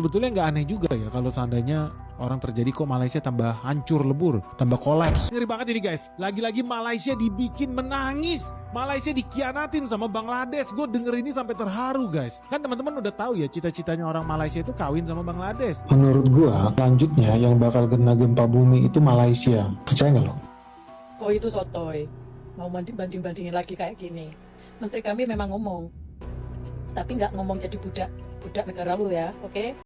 Sebetulnya nggak aneh juga ya kalau seandainya orang terjadi kok Malaysia tambah hancur lebur, tambah kolaps. Ngeri banget ini guys, lagi-lagi Malaysia dibikin menangis. Malaysia dikhianatin sama Bangladesh. Gue denger ini sampai terharu guys. Kan teman-teman udah tahu ya cita-citanya orang Malaysia itu kawin sama Bangladesh. Menurut gua, selanjutnya yang bakal kena gempa bumi itu Malaysia. Percaya nggak lo? Kok itu sotoy? Mau banding-bandingin lagi kayak gini. Menteri kami memang ngomong, tapi nggak ngomong jadi budak negara lu ya, oke?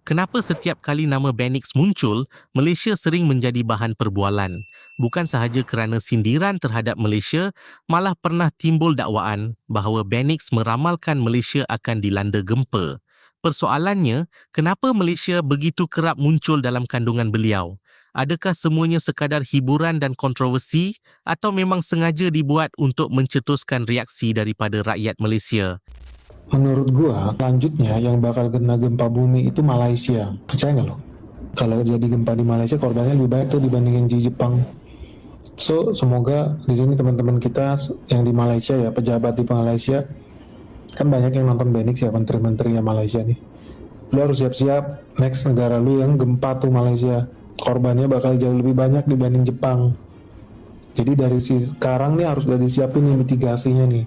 Kenapa setiap kali nama Benix muncul, Malaysia sering menjadi bahan perbualan? Bukan sahaja kerana sindiran terhadap Malaysia, malah pernah timbul dakwaan bahawa Benix meramalkan Malaysia akan dilanda gempa. Persoalannya, kenapa Malaysia begitu kerap muncul dalam kandungan beliau? Adakah semuanya sekadar hiburan dan kontroversi atau memang sengaja dibuat untuk mencetuskan reaksi daripada rakyat Malaysia? Menurut gua, selanjutnya yang bakal kena gempa bumi itu Malaysia. Percaya nggak lo? Kalau jadi gempa di Malaysia, korbannya lebih banyak tuh dibandingin di Jepang. So, semoga di sini teman-teman kita yang di Malaysia ya, pejabat di Malaysia, kan banyak yang nonton Benix ya, menteri-menterinya Malaysia nih. Lu harus siap-siap, next negara lu yang gempa tuh Malaysia. Korbannya bakal jauh lebih banyak dibanding Jepang. Jadi dari sekarang nih harus udah disiapin nih mitigasinya nih.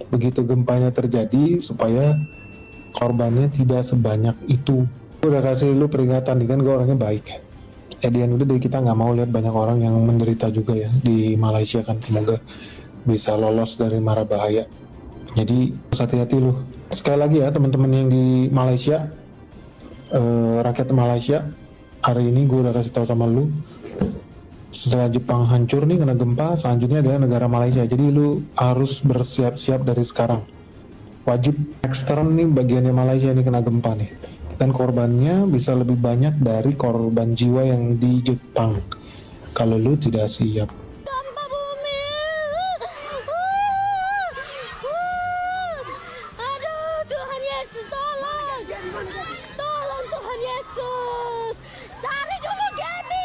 Begitu gempanya terjadi supaya korbannya tidak sebanyak itu. Gue udah kasih lu peringatan nih, kan gue orangnya baik. Edian udah dari kita nggak mau lihat banyak orang yang menderita juga ya di Malaysia kan, semoga bisa lolos dari mara bahaya. Jadi hati-hati lu. Sekali lagi ya teman-teman yang di Malaysia, rakyat Malaysia, hari ini gue udah kasih tahu sama lu. Setelah Jepang hancur nih kena gempa, selanjutnya adalah negara Malaysia. Jadi lu harus bersiap-siap dari sekarang. Wajib next term nih bagiannya Malaysia nih kena gempa nih. Dan korbannya bisa lebih banyak dari korban jiwa yang di Jepang. Kalau lu tidak siap. Gempa bumi. Aduh, Tuhan Yesus tolong. Tolong Tuhan Yesus. Cari dulu Gaby,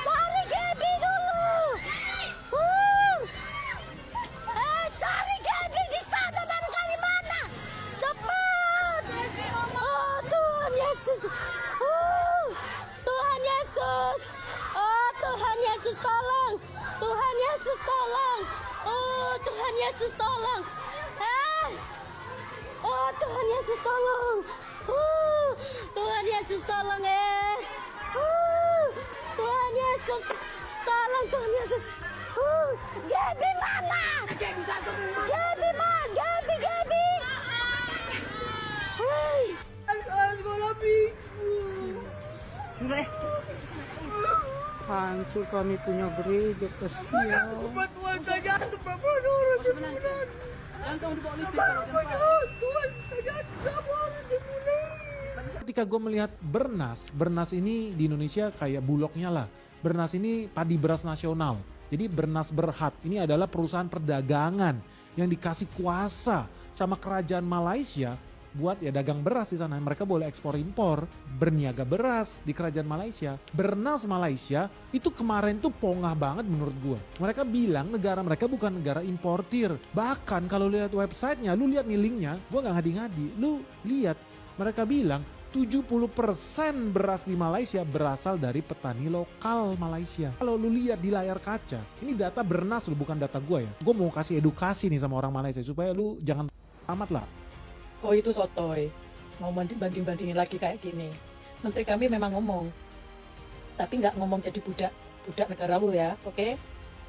Cari Gaby dulu. Cari Gaby di sana barangkali mana. Cepat. Oh, Tuhan Yesus. Tuhan Yesus. Oh, Tuhan Yesus tolong. Tuhan Yesus tolong. Oh, Tuhan Yesus tolong. Oh, Tuhan Yesus tolong. Tuhan Yesus tolong Tuhan Yesus tolong, Tuhan Yesus. Gaby mana? Gaby mana? Gaby. Hancur kami punya gereja, kesian. Ketika gue melihat Bernas ini di Indonesia kayak Bulognya lah. Bernas ini padi beras nasional. Jadi Bernas Berhad ini adalah perusahaan perdagangan yang dikasih kuasa sama kerajaan Malaysia buat ya dagang beras di sana. Mereka boleh ekspor impor, berniaga beras di kerajaan Malaysia. Bernas Malaysia itu kemarin tuh pongah banget menurut gue. Mereka bilang negara mereka bukan negara importir. Bahkan kalau lihat websitenya, lu lihat nih linknya, gue gak ngadi-ngadi. Lu lihat mereka bilang 70% beras di Malaysia berasal dari petani lokal Malaysia. Kalau lu lihat di layar kaca, ini data Bernas lu, bukan data gue ya. Gue mau kasih edukasi nih sama orang Malaysia supaya lu jangan amat lah. Kok itu sotoy? Mau banding-bandingin lagi kayak gini. Menteri kami memang ngomong, tapi nggak ngomong jadi budak negara lu ya, oke?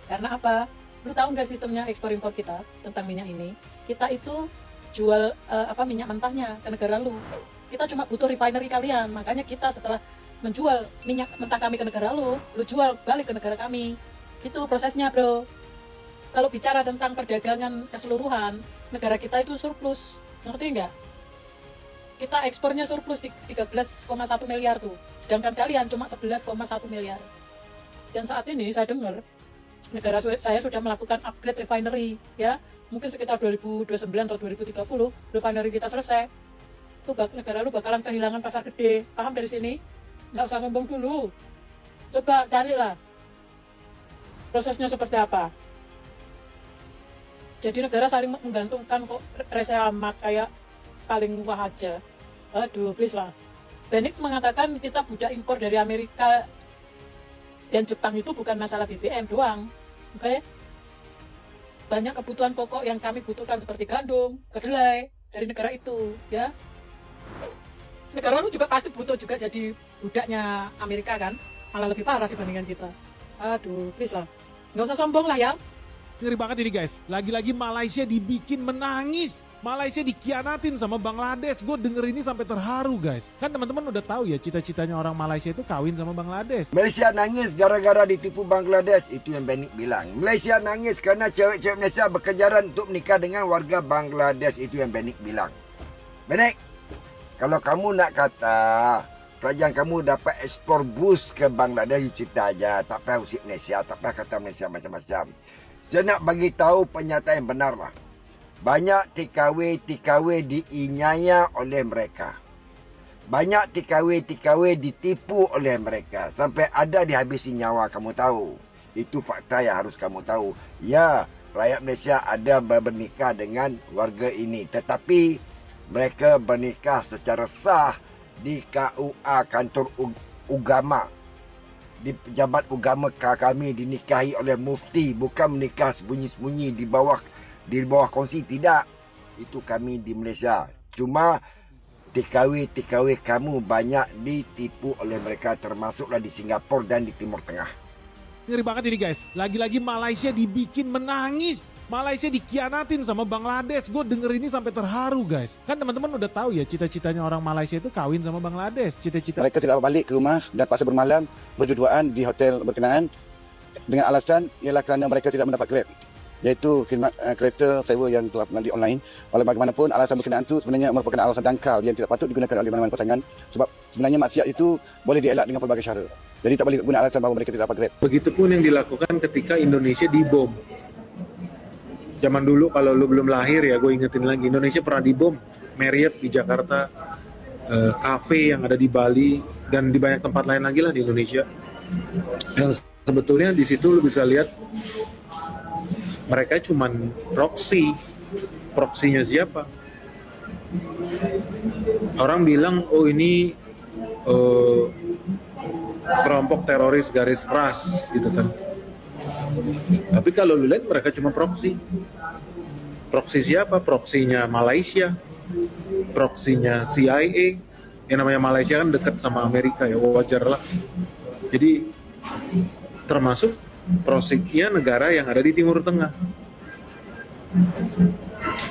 Karena apa? Lu tahu nggak sistemnya ekspor impor kita tentang minyak ini? Kita itu jual minyak mentahnya ke negara lu. Kita cuma butuh refinery kalian, makanya kita setelah menjual minyak mentah kami ke negara lu jual balik ke negara kami. Gitu prosesnya, bro. Kalau bicara tentang perdagangan keseluruhan, negara kita itu surplus. Ngerti nggak? Kita ekspornya surplus 13,1 miliar tuh. Sedangkan kalian cuma 11,1 miliar. Dan saat ini saya dengar negara saya sudah melakukan upgrade refinery, ya. Mungkin sekitar 2029 atau 2030 refinery kita selesai. negara lu bakalan kehilangan pasar gede. Paham dari sini? Nggak usah sombong dulu. Coba carilah prosesnya seperti apa. Jadi negara saling menggantungkan kok sama kayak paling wah aja. Aduh, please lah. Benix mengatakan kita budak impor dari Amerika dan Jepang itu bukan masalah BBM doang. Oke? Banyak kebutuhan pokok yang kami butuhkan seperti gandum, kedelai dari negara itu, ya. Negara lu juga pasti butuh juga jadi budaknya Amerika kan? Malah lebih parah dibandingkan kita. Aduh, please lah. Nggak usah sombong lah ya. Ngeri banget ini guys, lagi-lagi Malaysia dibikin menangis. Malaysia dikhianatin sama Bangladesh. Gue denger ini sampai terharu guys. Kan teman-teman udah tahu ya cita-citanya orang Malaysia itu kawin sama Bangladesh. Malaysia nangis gara-gara ditipu Bangladesh. Itu yang Benny bilang. Malaysia nangis kerana cewek-cewek Malaysia berkejaran untuk menikah dengan warga Bangladesh. Itu yang Benny bilang. Benny, kalau kamu nak kata kerajaan kamu dapat ekspor bus ke Bangladesh, you cerita aja. Tak payah usik Malaysia, tak payah kata Malaysia macam-macam. Saya nak bagi tahu pernyataan yang benar lah. Banyak TKW diinyaya oleh mereka. Banyak TKW ditipu oleh mereka. Sampai ada dihabisi nyawa, kamu tahu. Itu fakta yang harus kamu tahu. Ya, rakyat Malaysia ada bernikah dengan warga ini. Tetapi mereka bernikah secara sah di KUA kantor agama. Di pejabat agama kami dinikahi oleh mufti, bukan menikah sembunyi-sembunyi di bawah kongsi, tidak. Itu kami di Malaysia. Cuma TKW kamu banyak ditipu oleh mereka, termasuklah di Singapura dan di Timur Tengah. Ngeri banget ini guys, lagi-lagi Malaysia dibikin menangis. Malaysia dikhianatin sama Bangladesh. Gue denger ini sampai terharu guys. Kan teman-teman udah tahu ya cita-citanya orang Malaysia itu kawin sama Bangladesh. Cita-cita Mereka tidak balik ke rumah dan paksa bermalam berduaan di hotel berkenaan dengan alasan ialah kerana mereka tidak mendapat Grab, iaitu khidmat kereta sewa yang telah melalui online. Walau bagaimanapun alasan berkenaan itu sebenarnya merupakan alasan dangkal yang tidak patut digunakan oleh mana-mana pasangan, sebab sebenarnya maksiat itu boleh dielak dengan pelbagai cara. Jadi tak boleh guna alasan bahawa mereka tidak dapat Grab. Begitupun yang dilakukan ketika Indonesia dibom. Zaman dulu kalau lu belum lahir ya, gue ingetin lagi, Indonesia pernah dibom. Marriott di Jakarta, cafe yang ada di Bali, dan di banyak tempat lain lagi lah di Indonesia. Yang sebetulnya di situ lu bisa lihat mereka cuman proxy. Proksinya siapa? Orang bilang, oh ini kelompok teroris garis keras gitu kan. Tapi kalau lu lihat mereka cuma proksi. Proksi siapa? Proksinya Malaysia, proksinya CIA. Yang namanya Malaysia kan dekat sama Amerika ya, wajar lah. Jadi termasuk proksinya negara yang ada di Timur Tengah.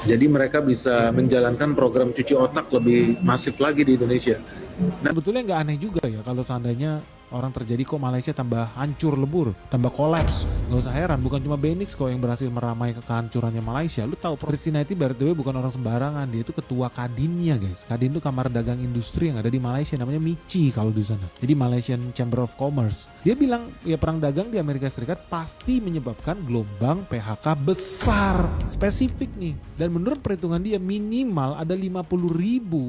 Jadi mereka bisa menjalankan program cuci otak lebih masif lagi di Indonesia. Nah, sebetulnya nggak aneh juga ya kalau seandainya orang terjadi kok Malaysia tambah hancur lebur, tambah kolaps. Nggak usah heran, bukan cuma Benix kok yang berhasil meramai kehancurannya Malaysia. Lu tahu Christina itu BRTW bukan orang sembarangan, dia itu ketua Kadinnya guys. Kadin itu kamar dagang industri yang ada di Malaysia, namanya MICI kalau di sana. Jadi Malaysian Chamber of Commerce. Dia bilang ya perang dagang di Amerika Serikat pasti menyebabkan gelombang PHK besar, spesifik nih. Dan menurut perhitungan dia minimal ada 50.000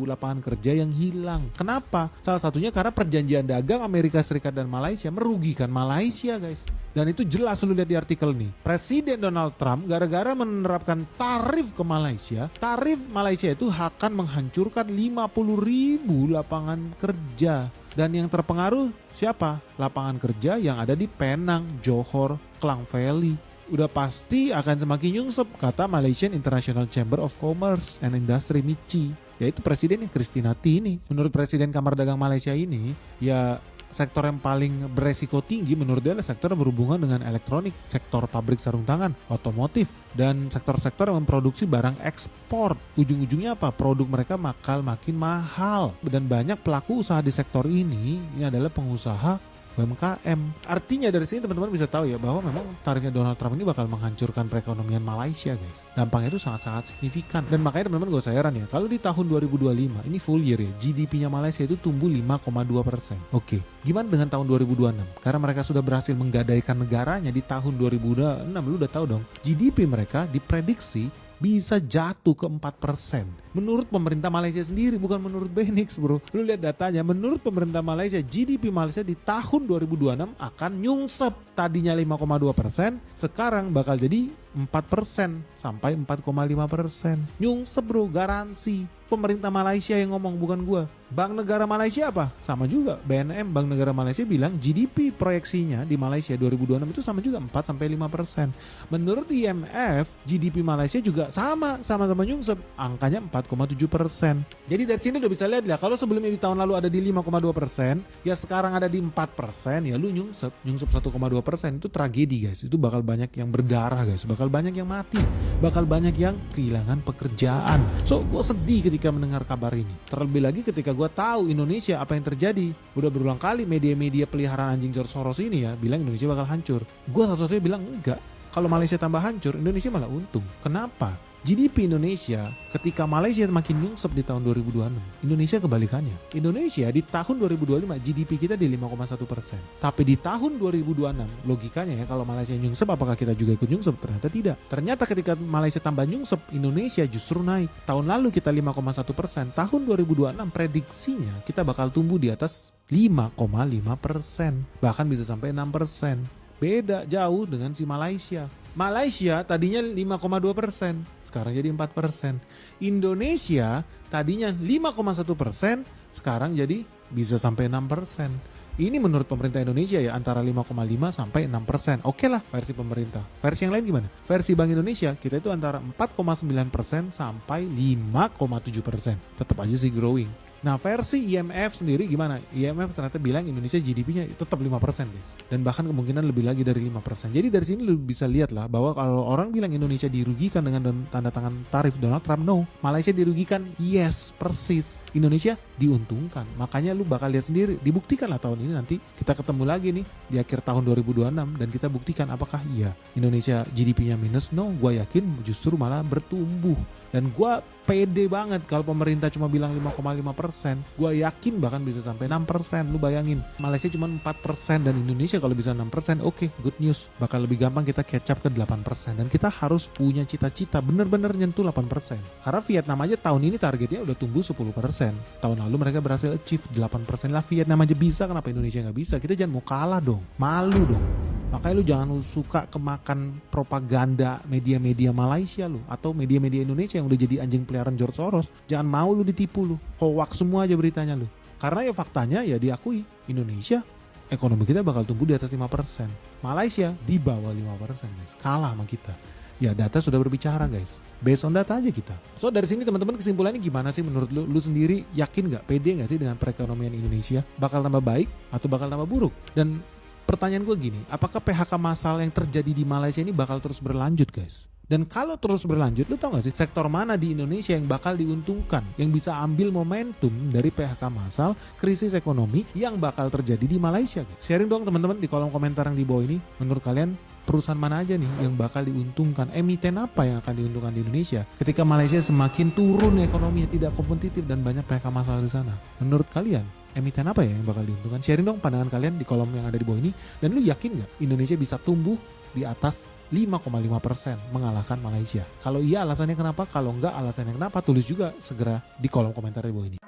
lapangan kerja yang hilang. Kenapa? Salah satunya karena perjanjian dagang Amerika Serikat dan Malaysia merugikan Malaysia guys. Dan itu jelas lu lihat di artikel nih. Presiden Donald Trump gara-gara menerapkan tarif ke Malaysia, tarif Malaysia itu akan menghancurkan 50.000 lapangan kerja. Dan yang terpengaruh siapa? Lapangan kerja yang ada di Penang, Johor, Klang Valley. Udah pasti akan semakin nyungsep, kata Malaysian International Chamber of Commerce and Industry MICI. Yaitu presidennya Christina T ini. Menurut Presiden Kamar Dagang Malaysia ini, ya sektor yang paling beresiko tinggi menurut dia adalah sektor yang berhubungan dengan elektronik, sektor pabrik sarung tangan, otomotif, dan sektor-sektor yang memproduksi barang ekspor. Ujung-ujungnya apa? Produk mereka makin mahal. Dan banyak pelaku usaha di sektor ini adalah pengusaha UMKM. Artinya dari sini teman-teman bisa tahu ya bahwa memang tarifnya Donald Trump ini bakal menghancurkan perekonomian Malaysia guys. Dampaknya itu sangat-sangat signifikan. Dan makanya teman-teman gak usah heran ya, kalau di tahun 2025, ini full year ya, GDP-nya Malaysia itu tumbuh 5,2%. Oke, gimana dengan tahun 2026? Karena mereka sudah berhasil menggadaikan negaranya di tahun 2026, lu udah tahu dong, GDP mereka diprediksi bisa jatuh ke 4%. Menurut pemerintah Malaysia sendiri, bukan menurut Benix bro. Lu lihat datanya, menurut pemerintah Malaysia, GDP Malaysia di tahun 2026 akan nyungsep. Tadinya 5,2%, sekarang bakal jadi 4% sampai 4,5%. Nyungsep bro, garansi. Pemerintah Malaysia yang ngomong, bukan gua. Bank Negara Malaysia apa? Sama juga. BNM, Bank Negara Malaysia bilang GDP proyeksinya di Malaysia 2026 itu sama juga 4-5%. Menurut IMF, GDP Malaysia juga sama-sama nyungsep. Angkanya 4,7%. Jadi dari sini udah bisa lihat ya, kalau sebelumnya di tahun lalu ada di 5,2%, ya sekarang ada di 4%, ya lu nyungsep 1,2%. Itu tragedi guys. Itu bakal banyak yang berdarah guys. Bakal banyak yang mati. Bakal banyak yang kehilangan pekerjaan. So, gue sedih ketika mendengar kabar ini. Terlebih lagi ketika gue tahu Indonesia apa yang terjadi. Udah berulang kali media-media peliharaan anjing George Soros ini ya bilang Indonesia bakal hancur. Gue satu-satunya bilang enggak. Kalau Malaysia tambah hancur, Indonesia malah untung. Kenapa? GDP Indonesia ketika Malaysia makin nyungsep di tahun 2026, Indonesia kebalikannya. Indonesia di tahun 2025 GDP kita di 5,1%. Tapi di tahun 2026 logikanya ya, kalau Malaysia nyungsep apakah kita juga ikut nyungsep? Ternyata tidak. Ternyata ketika Malaysia tambah nyungsep, Indonesia justru naik. Tahun lalu kita 5,1%, tahun 2026 prediksinya kita bakal tumbuh di atas 5,5%. Bahkan bisa sampai 6%. Beda jauh dengan si Malaysia. Malaysia tadinya 5,2%, sekarang jadi 4%. Indonesia tadinya 5,1%, sekarang jadi bisa sampai 6%. Ini menurut pemerintah Indonesia ya, antara 5,5 sampai 6%. Oke lah versi pemerintah. Versi yang lain gimana? Versi Bank Indonesia kita itu antara 4,9% sampai 5,7%. Tetap aja sih growing. Nah versi IMF sendiri gimana? IMF ternyata bilang Indonesia GDP-nya tetap 5% guys. Dan bahkan kemungkinan lebih lagi dari 5%. Jadi dari sini lu bisa lihat lah bahwa kalau orang bilang Indonesia dirugikan dengan tanda tangan tarif Donald Trump, no. Malaysia dirugikan, yes, persis. Indonesia diuntungkan. Makanya lu bakal lihat sendiri, dibuktikan lah tahun ini nanti kita ketemu lagi nih di akhir tahun 2026 dan kita buktikan apakah iya Indonesia GDP-nya minus, no. Gue yakin justru malah bertumbuh. Dan gue pede banget kalau pemerintah cuma bilang 5,5%, gue yakin bahkan bisa sampai 6%. Lu bayangin, Malaysia cuma 4% dan Indonesia kalau bisa 6%, oke, good news. Bakal lebih gampang kita catch up ke 8%. Dan kita harus punya cita-cita bener-bener nyentuh 8%. Karena Vietnam aja tahun ini targetnya udah tumbuh 10%. Tahun lalu mereka berhasil achieve 8% lah. Vietnam aja bisa, kenapa Indonesia nggak bisa? Kita jangan mau kalah dong, malu dong. Makanya lu jangan suka kemakan propaganda media-media Malaysia lu atau media-media Indonesia yang udah jadi anjing peliharaan George Soros. Jangan mau lu ditipu lu. Hoax semua aja beritanya lu. Karena ya faktanya ya diakui Indonesia ekonomi kita bakal tumbuh di atas 5%. Malaysia di bawah 5% guys. Kalah sama kita. Ya data sudah berbicara guys. Based on data aja kita. So dari sini teman-teman kesimpulannya gimana sih menurut lu? Lu sendiri yakin gak? Pede gak sih dengan perekonomian Indonesia? Bakal tambah baik atau bakal tambah buruk? Dan pertanyaan gue gini, apakah PHK massal yang terjadi di Malaysia ini bakal terus berlanjut guys? Dan kalau terus berlanjut, lu tau gak sih sektor mana di Indonesia yang bakal diuntungkan? Yang bisa ambil momentum dari PHK massal, krisis ekonomi yang bakal terjadi di Malaysia guys? Sharing dong teman-teman di kolom komentar yang di bawah ini. Menurut kalian perusahaan mana aja nih yang bakal diuntungkan? Emiten apa yang akan diuntungkan di Indonesia ketika Malaysia semakin turun ekonominya, tidak kompetitif dan banyak PHK massal di sana? Menurut kalian emiten apa ya yang bakal diuntungkan? Sharing dong pandangan kalian di kolom yang ada di bawah ini. Dan lu yakin gak Indonesia bisa tumbuh di atas 5,5% mengalahkan Malaysia? Kalau iya alasannya kenapa? Kalau enggak alasannya kenapa? Tulis juga segera di kolom komentar di bawah ini.